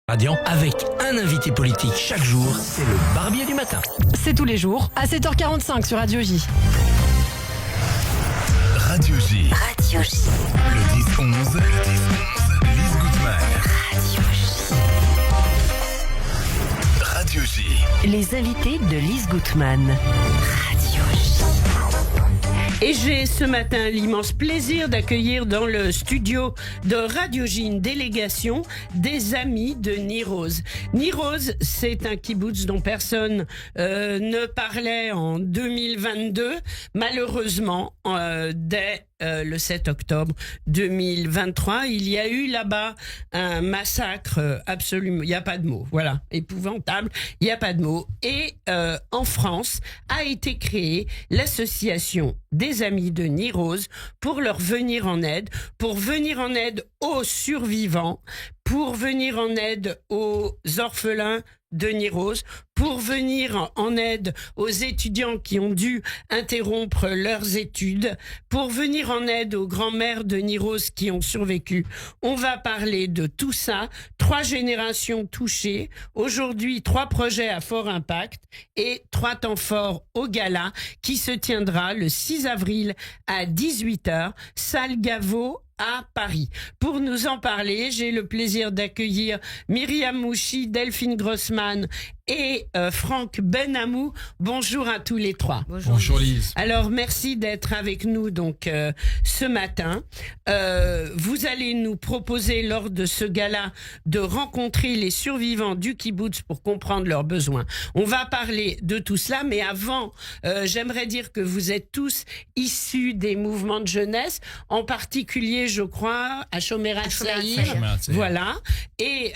Radiant, avec un invité politique chaque jour, c'est le Barbier du matin. C'est tous les jours à 7h45 sur Radio J. Radio J. Radio J. Le 10-11, Lise Gutmann. Radio J. Les invités de Lise Gutmann. Radio J. Et j'ai ce matin l'immense plaisir d'accueillir dans le studio de Radio J une délégation des amis de Niroz. Niroz, c'est un kibboutz dont personne ne parlait en 2022. Malheureusement, dès le 7 octobre 2023, il y a eu là-bas un massacre absolument, il n'y a pas de mots, voilà, épouvantable, il n'y a pas de mots. Et en France a été créée l'association des amis de Niroz pour leur venir en aide, aux survivants, pour venir en aide aux orphelins de Niroz, pour venir en aide aux étudiants qui ont dû interrompre leurs études, pour venir en aide aux grands-mères de Niroz qui ont survécu. On va parler de tout ça, 3 générations touchées, aujourd'hui 3 projets à fort impact et 3 temps forts au gala qui se tiendra le 6 avril à 18h, salle Gaveau à Paris. Pour nous en parler, j'ai le plaisir d'accueillir Myriam Mouchi, Delphine Grossman et Franck Benamou. Bonjour à tous les 3. Bonjour Lise. Alors merci d'être avec nous donc ce matin. Vous allez nous proposer lors de ce gala de rencontrer les survivants du kibboutz pour comprendre leurs besoins. On va parler de tout cela, mais avant, j'aimerais dire que vous êtes tous issus des mouvements de jeunesse, en particulier, je crois, à Shomer HaTzaïr. Voilà. Et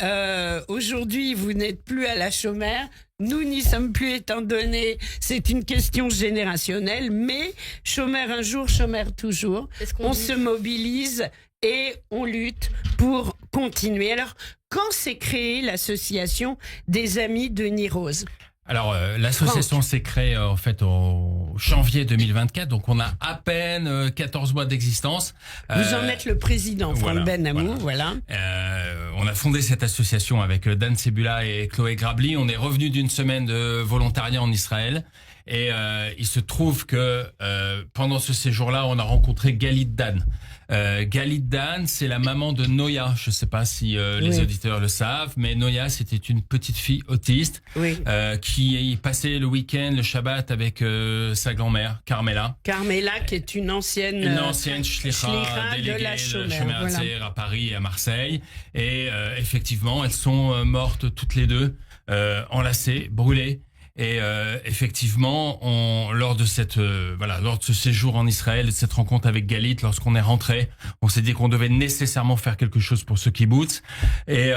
aujourd'hui, vous n'êtes plus à la Shomer. Nous n'y sommes plus étant donné, c'est une question générationnelle, mais Shomer un jour, Shomer toujours. On se mobilise et on lutte pour continuer. Alors, quand s'est créée l'association des amis de Niroz ? Alors, l'association s'est créée en fait au janvier 2024, donc on a à peine 14 mois d'existence. Vous en êtes le président, Franck Benamou, voilà. On a fondé cette association avec Dan Sebula et Chloé Grabli. On est revenu d'une semaine de volontariat en Israël. Et il se trouve que pendant ce séjour-là, on a rencontré Galit Dan. Galit Dan, c'est la maman de Noya. Je ne sais pas si les auditeurs le savent, mais Noya, c'était une petite fille autiste qui passait le week-end, le Shabbat, avec sa grand-mère, Carmela. Carmela, qui est une ancienne shlicha déléguée de la Shomer HaTzaïr à Paris et à Marseille. Et effectivement, elles sont mortes toutes les deux, enlacées, brûlées. Et effectivement, lors de ce séjour en Israël, de cette rencontre avec Galit, lorsqu'on est rentré, on s'est dit qu'on devait nécessairement faire quelque chose pour ce kibboutz. Et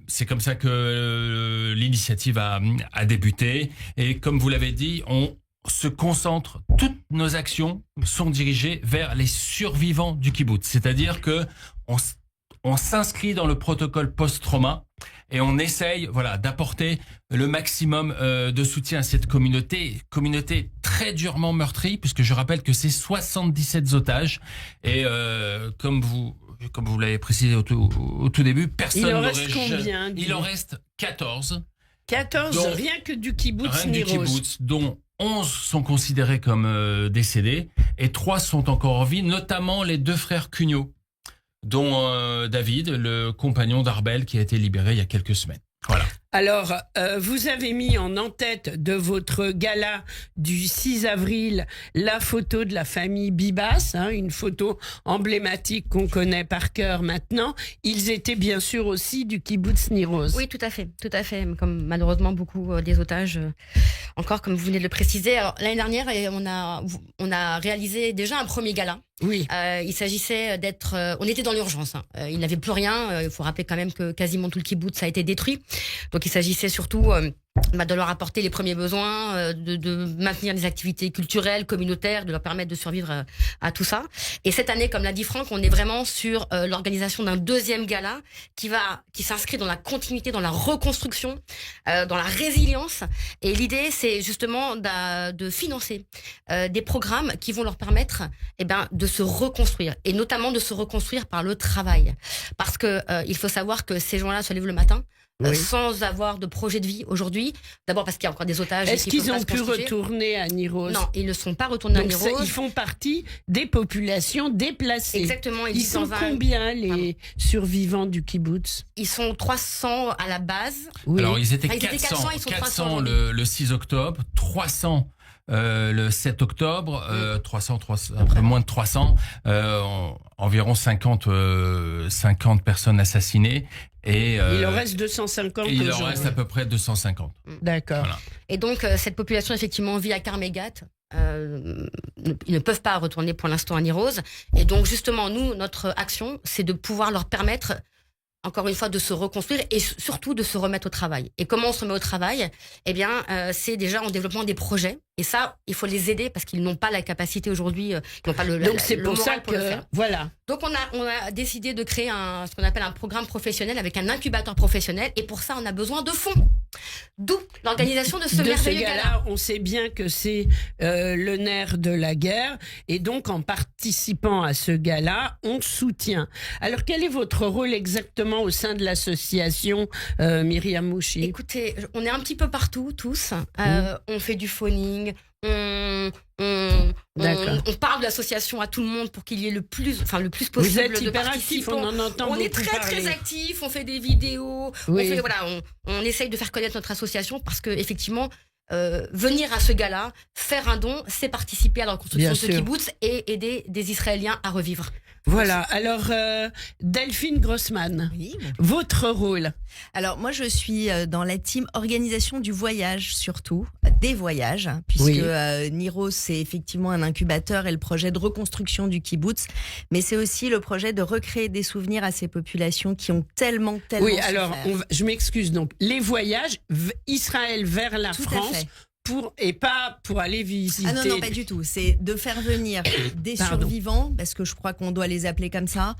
c'est comme ça que l'initiative a débuté. Et comme vous l'avez dit, on se concentre, toutes nos actions sont dirigées vers les survivants du kibboutz. C'est-à-dire que on s'inscrit dans le protocole post-trauma et on essaye, d'apporter le maximum de soutien à cette communauté très durement meurtrie, puisque je rappelle que c'est 77 otages et comme vous l'avez précisé au tout début, personne n'aurait... Il en reste combien ? Il en reste 14. 14, rien que du kibboutz Niroz. Dont 11 sont considérés comme décédés et 3 sont encore en vie, notamment les 2 frères Cugnot, dont David, le compagnon d'Arbel, qui a été libéré il y a quelques semaines. Voilà. Alors, vous avez mis en tête de votre gala du 6 avril la photo de la famille Bibas, une photo emblématique qu'on connaît par cœur maintenant. Ils étaient bien sûr aussi du kibboutz Niroz. Oui, tout à fait. Comme malheureusement beaucoup des otages, encore comme vous venez de le préciser. Alors, l'année dernière, on a réalisé déjà un premier gala. Oui. Il s'agissait on était dans l'urgence. Il n'avait plus rien. Il faut rappeler quand même que quasiment tout le kibboutz a été détruit. Donc il s'agissait surtout de leur apporter les premiers besoins, de maintenir des activités culturelles, communautaires, de leur permettre de survivre à tout ça. Et cette année, comme l'a dit Franck, on est vraiment sur l'organisation d'un deuxième gala qui s'inscrit dans la continuité, dans la reconstruction, dans la résilience. Et l'idée, c'est justement de financer des programmes qui vont leur permettre de se reconstruire, et notamment de se reconstruire par le travail. Parce que il faut savoir que ces gens-là se lèvent le matin, Oui. sans avoir de projet de vie aujourd'hui. D'abord parce qu'il y a encore des otages. Est-ce qui qu'ils peuvent ont pas pu se constituer. retourner à Niroz? Non, ils ne sont pas retournés à Donc Niroz. ils font partie des populations déplacées. Exactement. Ils vivent sont dans combien les survivants du kibbutz? Ils sont 300 à la base. Oui. Alors ils étaient Ah, ils étaient 400, 400, ils sont 300 aujourd'hui. le 6 octobre, 300 le 7 octobre, 300, un peu moins de 300, environ 50 personnes assassinées. Et, Il en reste 250 et il en aujourd'hui. reste à peu près 250. D'accord. Voilà. Et donc, cette population, effectivement, vit à Karmegat. Ils ne peuvent pas retourner pour l'instant à Niroz. Et donc, justement, nous, notre action, c'est de pouvoir leur permettre, encore une fois, de se reconstruire et surtout de se remettre au travail. Et comment on se remet au travail? Eh bien, c'est déjà en développement des projets. Et ça, il faut les aider parce qu'ils n'ont pas la capacité aujourd'hui, ils n'ont pas Donc c'est le pour moral ça pour le que faire. voilà. Donc on a décidé de créer ce qu'on appelle un programme professionnel avec un incubateur professionnel. Et pour ça, on a besoin de fonds. D'où l'organisation de ce merveilleux gala. gala, on sait bien que c'est le nerf de la guerre. Et donc, en participant à ce gala, on soutient. Alors, quel est votre rôle exactement au sein de l'association Myriam Mouchi? Écoutez, on est un petit peu partout, tous. On fait du phoning, on parle de l'association à tout le monde pour qu'il y ait le plus possible Vous êtes de hyper actif, participants. on en entend On est beaucoup très parler. très actifs, on fait des vidéos, Oui. on essaye de faire connaître notre association parce que effectivement, venir à ce gala, faire un don, c'est participer à la reconstruction Bien de ce sûr. kibbutz et aider des Israéliens à revivre. Voilà. Alors, Delphine Grossman, Oui. votre rôle? Alors moi je suis dans la team organisation du voyage surtout, des voyages, puisque Oui. Niroz c'est effectivement un incubateur et le projet de reconstruction du kibbutz, mais c'est aussi le projet de recréer des souvenirs à ces populations qui ont tellement Oui, alors, souffert. je m'excuse. Donc, les voyages, Israël vers la Tout à France, fait. et pas pour aller visiter. Ah non, pas du tout. C'est de faire venir des Pardon. survivants, parce que je crois qu'on doit les appeler comme ça,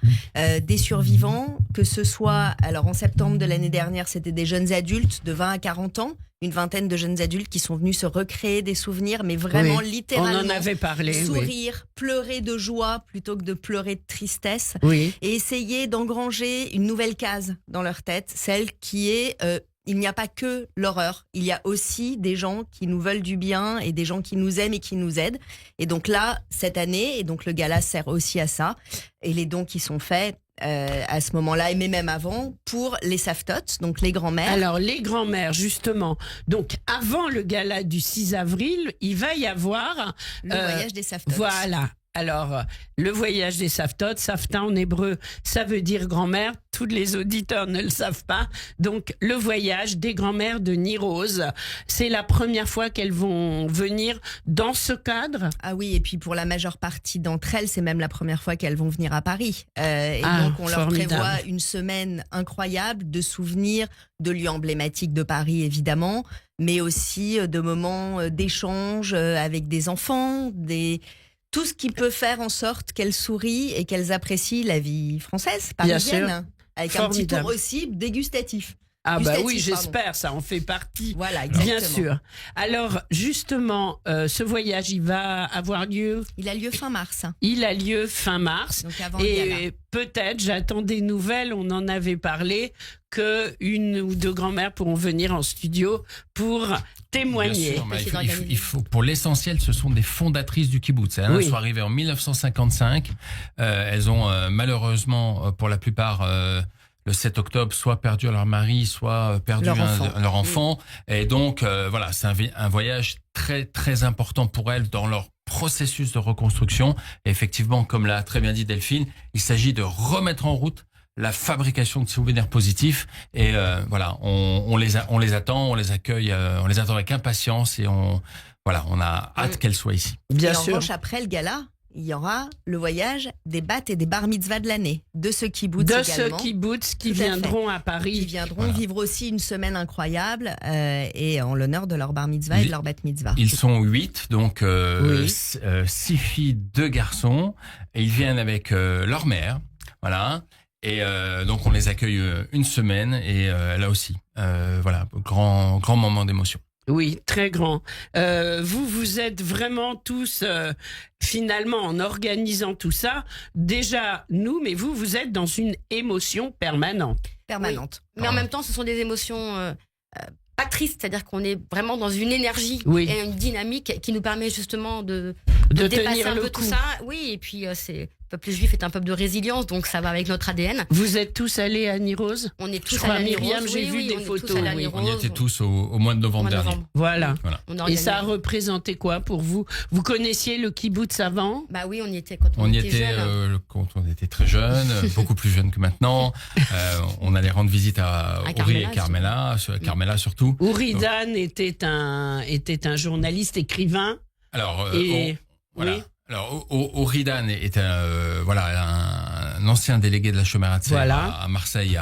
des survivants, que ce soit, alors en septembre de l'année dernière, c'était des jeunes adultes de 20 à 40 ans, une vingtaine de jeunes adultes qui sont venus se recréer des souvenirs, mais vraiment Oui. littéralement. On en avait parlé. Oui. Sourire, pleurer de joie plutôt que de pleurer de tristesse, Oui. et essayer d'engranger une nouvelle case dans leur tête, celle qui est il n'y a pas que l'horreur, il y a aussi des gens qui nous veulent du bien et des gens qui nous aiment et qui nous aident. Et donc là, cette année, et donc le gala sert aussi à ça, et les dons qui sont faits à ce moment-là, mais même avant, pour les Saftot, donc les grands-mères. Alors, les grands-mères, justement. Donc, avant le gala du 6 avril, il va y avoir... Le voyage des Saftot. Voilà. Alors, le voyage des Saftot, Safta en hébreu, ça veut dire grand-mère. Tous les auditeurs ne le savent pas. Donc, le voyage des grands-mères de Niroz, c'est la première fois qu'elles vont venir dans ce cadre. Ah oui, et puis pour la majeure partie d'entre elles, c'est même la première fois qu'elles vont venir à Paris. Et donc on leur formidable. prévoit une semaine incroyable de souvenirs, de lieux emblématiques de Paris évidemment, mais aussi de moments d'échange avec des enfants, tout ce qui peut faire en sorte qu'elles sourient et qu'elles apprécient la vie française, Bien parisienne, sûr. avec Formidable. un petit tour aussi dégustatif. Ah bah oui, Gustatif, pardon. j'espère, ça en fait partie. Voilà, exactement. Bien sûr. Alors, justement, ce voyage, il va avoir lieu... Il a lieu fin mars, Il a lieu fin mars. donc avant le gala. Et peut-être, j'attends des nouvelles, on en avait parlé, que une ou deux grand-mères pourront venir en studio pour témoigner. Bien sûr, mais Essayer il faut, d'organiser. il faut- pour l'essentiel, ce sont des fondatrices du kibbutz. Elles Oui. sont arrivées en 1955. Elles ont malheureusement, pour la plupart, le 7 octobre, soit perdu leur mari, soit perdu leur enfant. Et donc, voilà, c'est un voyage très, très important pour elles dans leur processus de reconstruction. Et effectivement, comme l'a très bien dit Delphine, il s'agit de remettre en route la fabrication de souvenirs positifs. Et voilà, on les attend, on les accueille, on les attend avec impatience et on a hâte qu'elles soient ici. Bien Et en sûr. revanche, après le gala, il y aura le voyage des bat et des bar mitzvah de l'année, de ce kibbutz De également, ceux kibbutz qui Tout à fait. viendront à qui Paris. viendront Voilà. vivre aussi une semaine incroyable et en l'honneur de leur bar mitzvah et de leur bat mitzvah. Ils sont 8, donc Oui. 6 filles, 2 garçons. Et ils viennent avec leur mère. Voilà. Et donc on les accueille une semaine et là aussi, voilà, grand moment d'émotion. Oui, très grand. Vous êtes vraiment tous, finalement, en organisant tout ça, déjà nous, mais vous êtes dans une émotion permanente. permanente. Mais en même temps, ce sont des émotions pas tristes, c'est-à-dire qu'on est vraiment dans une énergie Oui. et une dynamique qui nous permet justement de De dépasser tenir un le peu coup. tout ça. Oui, et puis le peuple juif est un peuple de résilience, donc ça va avec notre ADN. Vous êtes tous allés à Nirose? On est Je tous crois, à la Myriam, Nirose. j'ai vu des on est photos, tous à la oui. Nirose. On y était tous au mois de novembre Au mois de dernier. novembre. Voilà. On a Et ça a organisé- représenté quoi pour vous? Vous connaissiez le kibbutz avant? Bah oui, on y était quand on, On y était était jeune. quand on était très jeunes, beaucoup plus jeunes que maintenant. On allait rendre visite à Uri et Carmela, Carmela surtout. Ouridan était un journaliste écrivain. Alors, Et- voilà. oui. Alors, Ouridan est un ancien délégué de la Shomer Hatzair Voilà. à Marseille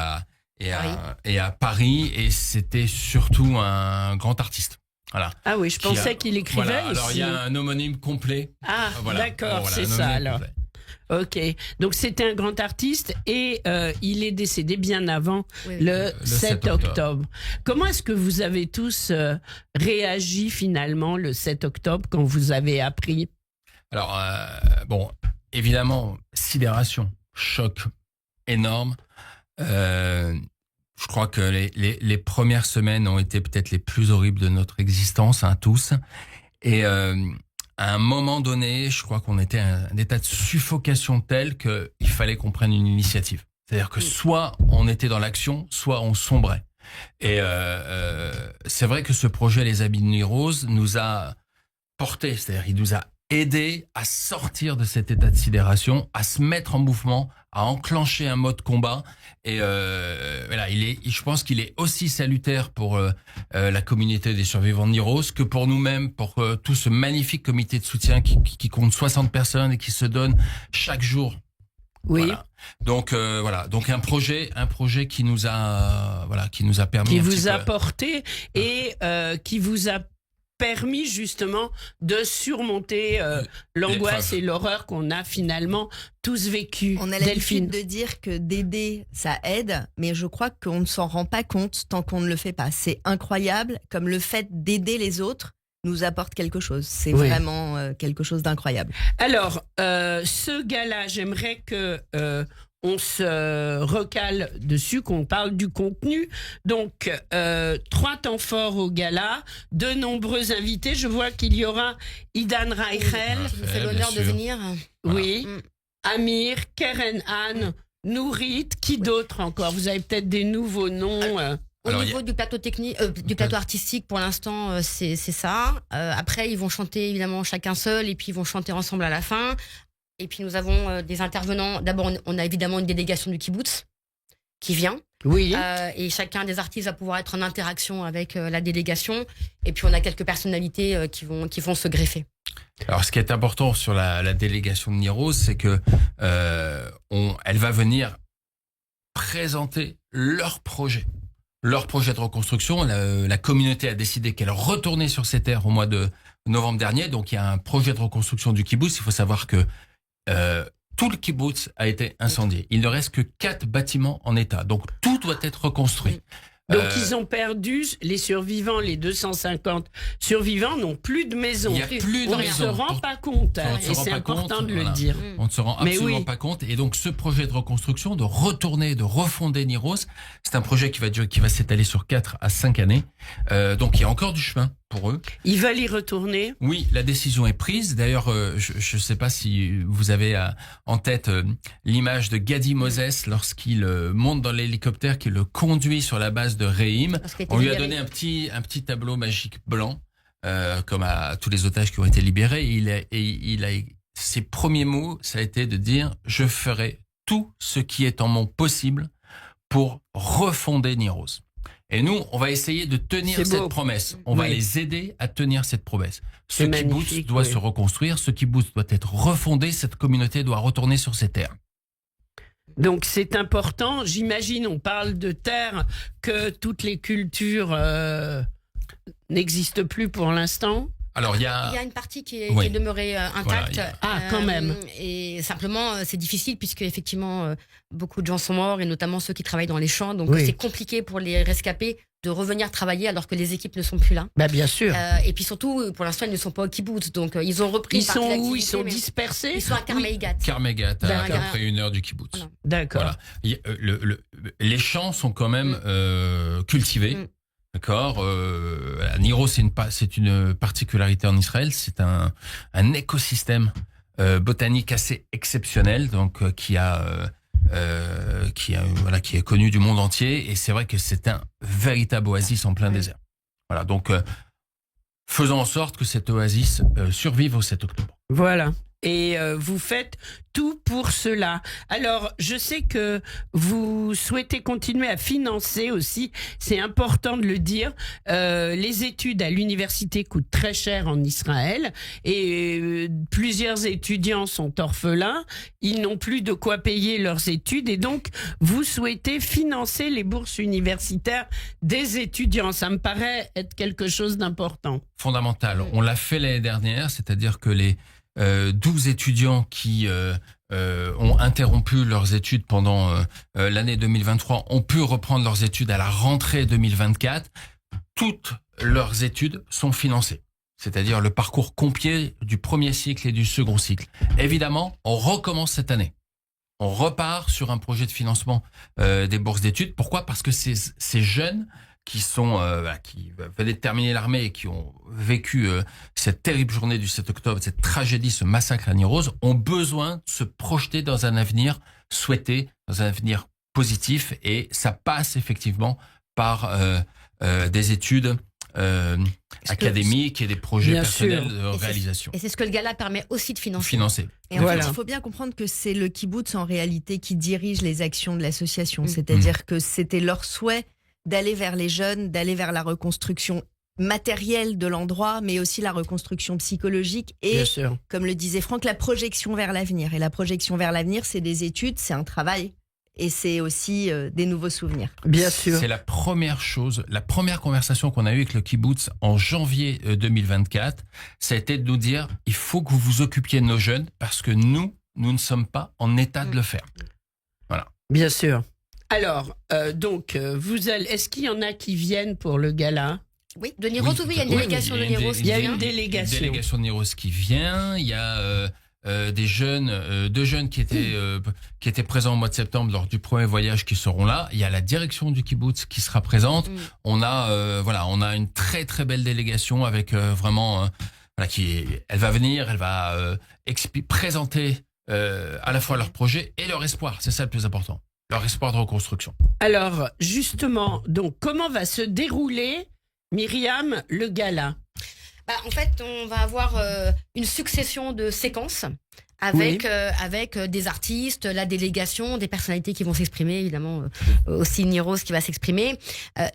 et à Paris, et c'était surtout un grand artiste. Voilà. Ah oui, je pensais qu'il écrivait Voilà. aussi. Alors, il y a un homonyme complet. Ah, Voilà. d'accord, Voilà, c'est un ça homonyme alors. complet. Ok, donc c'était un grand artiste et il est décédé bien avant Oui. le 7 7 octobre. Comment est-ce que vous avez tous réagi finalement le 7 octobre quand vous avez appris? Alors, bon, évidemment, sidération, choc énorme. Je crois que les premières semaines ont été peut-être les plus horribles de notre existence, hein, tous. Et à un moment donné, je crois qu'on était à un état de suffocation tel qu'il fallait qu'on prenne une initiative. C'est-à-dire que soit on était dans l'action, soit on sombrait. Et c'est vrai que ce projet Les Habits de Nuit Rose nous a porté, c'est-à-dire il nous a aidé à sortir de cet état de sidération, à se mettre en mouvement, à enclencher un mode combat. Et voilà, je pense qu'il est aussi salutaire pour la communauté des survivants de Nirose que pour nous-mêmes, pour tout ce magnifique comité de soutien qui compte 60 personnes et qui se donne chaque jour. Oui, Voilà. Donc voilà, donc un projet qui nous a permis, qui un vous petit a peu- porté et qui vous a permis justement de surmonter l'angoisse l'épreuve. et l'horreur qu'on a finalement tous vécu. On a Delphine. l'habitude de dire que d'aider, ça aide, mais je crois qu'on ne s'en rend pas compte tant qu'on ne le fait pas. C'est incroyable, comme le fait d'aider les autres nous apporte quelque chose. C'est Oui. vraiment quelque chose d'incroyable. Alors, ce gala, j'aimerais que on se recale dessus, qu'on parle du contenu. Donc, 3 temps forts au gala, de nombreux invités. Je vois qu'il y aura Idan Reichel, Qui nous fait bien l'honneur de sûr. venir. Voilà. oui, Mm. Amir, Keren Anne, Nourit, qui d'autre encore? Vous avez peut-être des nouveaux noms. Au Alors, niveau du plateau technique, du plateau artistique, pour l'instant, c'est ça. Après, ils vont chanter évidemment chacun seul, et puis ils vont chanter ensemble à la fin. Et puis nous avons des intervenants. D'abord, on a évidemment une délégation du kibbutz qui vient, Oui, et chacun des artistes va pouvoir être en interaction avec la délégation. Et puis on a quelques personnalités qui vont se greffer. Alors, ce qui est important sur la délégation de Nirose, c'est que elle va venir présenter leur projet de reconstruction. La communauté a décidé qu'elle retournait sur ces terres au mois de novembre dernier. Donc, il y a un projet de reconstruction du kibbutz. Il faut savoir que tout le kibbutz a été incendié. Il ne reste que 4 bâtiments en état. Donc, tout doit être reconstruit. donc ils ont perdu, les survivants, les 250 survivants n'ont plus de maison. Il n'y a plus de On ne raison. se rend pas compte, hein, On ne se et rend c'est pas important compte, de le voilà. dire. On ne se rend Mais absolument oui. pas compte. Et donc, ce projet de reconstruction, de retourner, de refonder Nirose, c'est un projet qui va s'étaler sur 4 à 5 années. Donc, il y a encore du chemin pour eux. Ils veulent y retourner. Oui, la décision est prise. D'ailleurs, je ne sais pas si vous avez en tête l'image de Gadi Moses lorsqu'il monte dans l'hélicoptère, qui le conduit sur la base de Reim. Parce qu'il était On lui a libéré. donné un petit tableau magique blanc, comme à tous les otages qui ont été libérés. Ses premiers mots, ça a été de dire « Je ferai tout ce qui est en mon possible pour refonder Nirose ». Et nous, on va essayer de tenir C'est cette beau. promesse. On va Oui. les aider à tenir cette promesse. Ce C'est kibbutz magnifique, doit oui. se reconstruire, ce kibbutz doit être refondé, cette communauté doit retourner sur ses terres. Donc c'est important. J'imagine, on parle de terre, que toutes les cultures n'existent plus pour l'instant. Alors, il y Il a... y a une partie qui est, Oui. qui est demeurée intacte. Voilà, il y a- Ah, quand même. Et simplement, c'est difficile puisque effectivement, beaucoup de gens sont morts et notamment ceux qui travaillent dans les champs. Donc Oui. c'est compliqué pour les rescapés de revenir travailler alors que les équipes ne sont plus là. Bah, bien sûr. Et puis surtout, pour l'instant, ils ne sont pas au kibbutz. Donc, ils ont repris Ils une partie sont de où? l'activité, Ils sont mais dispersés? Ils sont à Karmeigat. Karmeigat, à D'accord. peu près 1 heure du kibbutz. Voilà. D'accord. Voilà. Les champs sont quand même cultivés. Mm. D'accord. Niro, c'est une particularité en Israël. C'est un écosystème botanique assez exceptionnel, donc qui est connu du monde entier. Et c'est vrai que c'est un véritable oasis en plein désert. Voilà. Donc, faisons en sorte que cette oasis survive au 7 octobre. Voilà. Et vous faites tout pour cela. Alors, je sais que vous souhaitez continuer à financer aussi, c'est important de le dire, les études à l'université coûtent très cher en Israël et plusieurs étudiants sont orphelins, ils n'ont plus de quoi payer leurs études et donc vous souhaitez financer les bourses universitaires des étudiants. Ça me paraît être quelque chose d'important. Fondamental. On l'a fait l'année dernière, c'est-à-dire que les 12 étudiants qui ont interrompu leurs études pendant l'année 2023 ont pu reprendre leurs études à la rentrée 2024. Toutes leurs études sont financées, c'est-à-dire le parcours complet du premier cycle et du second cycle. Évidemment, on recommence cette année. On repart sur un projet de financement des bourses d'études. Pourquoi ? Parce que ces jeunes qui venaient de terminer l'armée et qui ont vécu cette terrible journée du 7 octobre, cette tragédie, ce massacre à Nir-Oz, ont besoin de se projeter dans un avenir souhaité, dans un avenir positif, et ça passe effectivement par des études académiques et des projets Bien personnels sûr. de réalisation. Et c'est ce que le gala permet aussi de financer. Financer. Et en Voilà. fait, il faut bien comprendre que c'est le kibbutz en réalité qui dirige les actions de l'association. C'est-à-dire que c'était leur souhait d'aller vers les jeunes, d'aller vers la reconstruction matérielle de l'endroit, mais aussi la reconstruction psychologique et, Bien sûr. comme le disait Franck, la projection vers l'avenir. Et la projection vers l'avenir, c'est des études, c'est un travail et c'est aussi des nouveaux souvenirs. Bien sûr. C'est la première conversation qu'on a eue avec le kibbutz en janvier 2024, ça a été de nous dire, il faut que vous vous occupiez de nos jeunes parce que nous ne sommes pas en état de le faire. Voilà. Bien sûr. Alors, est-ce qu'il y en a qui viennent pour le gala? Oui, de Nir-Oz, oui, il y a une délégation de Nir-Oz qui Il y a vient. une délégation. Une délégation de Nir-Oz qui vient. Il y a deux jeunes qui étaient présents au mois de septembre lors du premier voyage qui seront là. Il y a la direction du kibbutz qui sera présente. On a une très très belle délégation avec vraiment elle va venir, elle va présenter à la fois leur projet et leur espoir. C'est ça le plus important. Leur espoir de reconstruction. Alors, justement, donc, comment va se dérouler, Myriam, le gala? En fait, on va avoir une succession de séquences avec des artistes, la délégation, des personnalités qui vont s'exprimer, évidemment, aussi Nir-Oz qui va s'exprimer.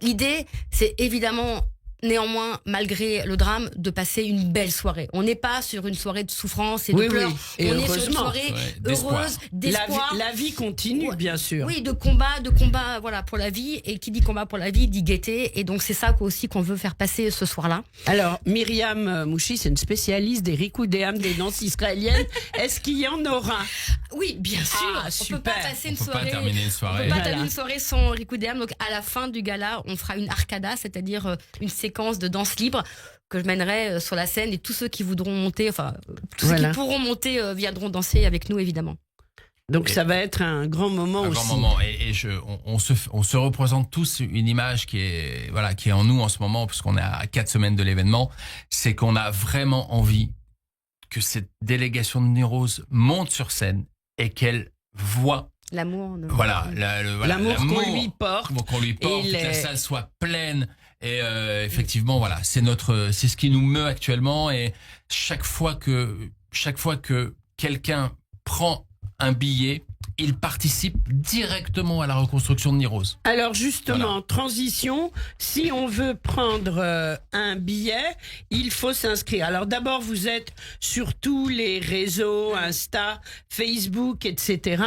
L'idée, c'est évidemment, néanmoins, malgré le drame, de passer une belle soirée. On n'est pas sur une soirée de souffrance et de pleurs. Et on est sur une heureusement. soirée heureuse, d'espoir. La vie continue, Ouais. bien sûr. Oui, de combat, voilà, pour la vie. Et qui dit combat pour la vie, dit gaieté. Et donc, c'est ça aussi qu'on veut faire passer ce soir-là. Alors, Myriam Mouchi, c'est une spécialiste des rikoudéam, des danses israéliennes. Est-ce qu'il y en aura? Oui, bien sûr. Ah, on super. peut pas passer une On peut soirée. pas terminer une soirée. On peut pas Voilà. terminer une soirée sans Rikoudéam. Donc, à la fin du gala, on fera une arcada, c'est-à-dire une séquence de danse libre que je mènerai sur la scène, et tous ceux qui voudront monter, tous ceux qui pourront monter viendront danser avec nous, évidemment. Donc, ça va être un grand moment Un aussi. grand moment. Et on se représente tous une image qui est en nous en ce moment, puisqu'on est à 4 semaines de l'événement. C'est qu'on a vraiment envie que cette délégation de Nir-Oz monte sur scène et qu'elle voit L'amour. L'amour qu'on lui porte. Qu'on lui porte, Et que la salle soit pleine. Et effectivement, voilà, c'est ce qui nous meut actuellement. Et chaque fois que quelqu'un prend un billet, il participe directement à la reconstruction de Nir-Oz. Alors justement, Voilà. transition, si on veut prendre un billet, il faut s'inscrire. Alors d'abord, vous êtes sur tous les réseaux, Insta, Facebook, etc.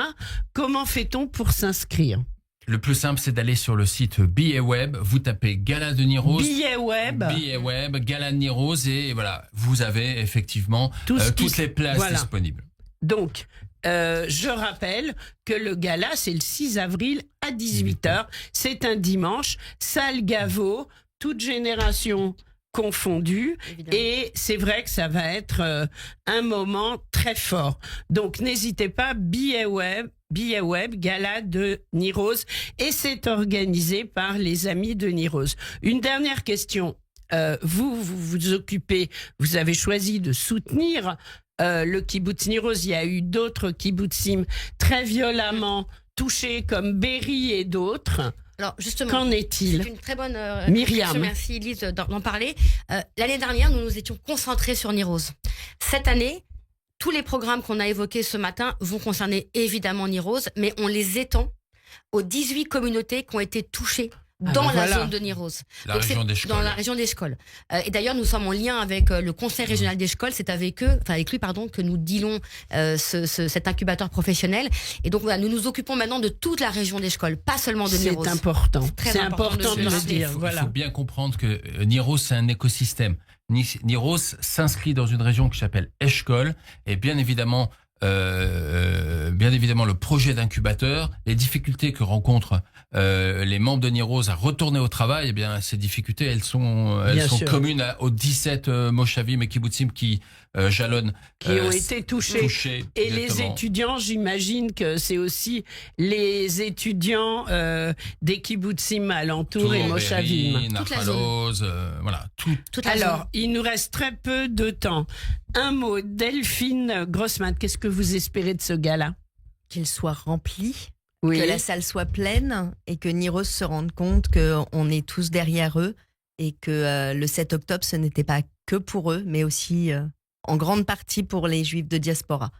Comment fait-on pour s'inscrire? Le plus simple, c'est d'aller sur le site Billet Web, vous tapez Gala de Nir-Oz. Billet web. Billet Web, Gala de Nir-Oz, et voilà, vous avez effectivement toutes les places disponibles. Donc, je rappelle que le gala, c'est le 6 avril à à 18h. C'est un dimanche, salle Gaveau, toute génération confondue. Évidemment. Et c'est vrai que ça va être un moment très fort. Donc n'hésitez pas, billets web, gala de Nirose. Et c'est organisé par les amis de Nirose. Une dernière question. Vous occupez, vous avez choisi de soutenir le kibbutz Nirose. Il y a eu d'autres kibbutzim très violemment touchés comme Berry et d'autres. Alors justement, Qu'en est-il? c'est une très bonne Myriam. réflexion. Merci Elise d'en parler. L'année dernière, nous nous étions concentrés sur Nirose. Cette année, tous les programmes qu'on a évoqués ce matin vont concerner évidemment Nirose, mais on les étend aux 18 communautés qui ont été touchées dans la zone de Nirose. La Donc, région c'est d'Eshkol. dans la région d'Eshkol. Et d'ailleurs, nous sommes en lien avec le conseil régional d'Eshkol. C'est avec lui, que nous dealons cet incubateur professionnel. Et donc, voilà, nous nous occupons maintenant de toute la région d'Eshkol, pas seulement de Nirose. C'est important. Très C'est important important de de le le rappeler. dire. Il Voilà. faut bien comprendre que Nirose, c'est un écosystème. Nirose s'inscrit dans une région qui s'appelle Eshkol, et bien évidemment, le projet d'incubateur, les difficultés que rencontrent les membres de Nirose à retourner au travail, eh bien, ces difficultés, elles sont sûr. communes aux 17 moshavim et kibbutzim qui jalonnent, Qui ont été touchés. Et les exactement. étudiants, j'imagine que c'est aussi les étudiants des kibbutzim alentours et Tour, Moshavim. Berry, Toute la Narfalos, voilà, tout. Toute la Alors, zone. il nous reste très peu de temps. Un mot, Delphine Grossman, qu'est-ce que vous espérez de ce gala? Qu'il soit rempli, Oui. que la salle soit pleine et que Nirose se rende compte qu'on est tous derrière eux et que le 7 octobre, ce n'était pas que pour eux, mais aussi en grande partie pour les Juifs de diaspora.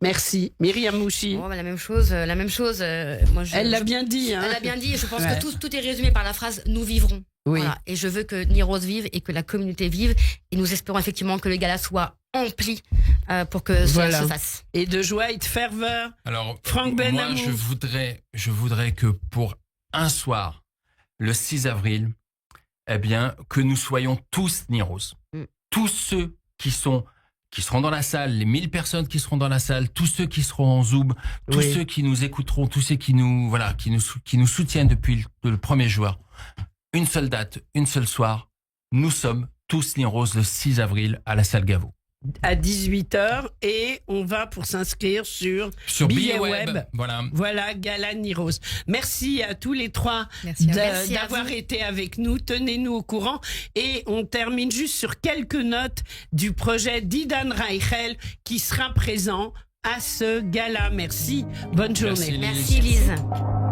Merci. Myriam Mouchi. Bon, bah, la même chose. Moi, Elle l'a bien dit. Hein. Elle l'a bien dit. Et je pense Ouais. que tout est résumé par la phrase "nous vivrons". Oui. Voilà. Et je veux que Nirose vive et que la communauté vive. Et nous espérons effectivement que le gala soit empli pour que cela Voilà. se fasse. Et de joie et de ferveur. Alors, Franck moi, Benamou. je voudrais que pour un soir, le 6 avril, eh bien, que nous soyons tous Nirose. Mm. Tous ceux qui seront dans la salle, les 1000 personnes qui seront dans la salle, tous ceux qui seront en Zoom, tous Oui. ceux qui nous écouteront, tous ceux qui nous soutiennent depuis le premier jour. Une seule date, une seule soir. Nous sommes tous Nirose le 6 avril à la salle Gaveau. À 18h. Et on va pour s'inscrire sur Billet Web. Web. Voilà. Voilà, Gala Nirose. Merci à tous les trois Merci à vous. Merci à d'avoir vous. été avec nous. Tenez-nous au courant. Et on termine juste sur quelques notes du projet d'Idan Reichel qui sera présent à ce gala. Merci. Bonne journée. Merci, Lise. Merci Lise.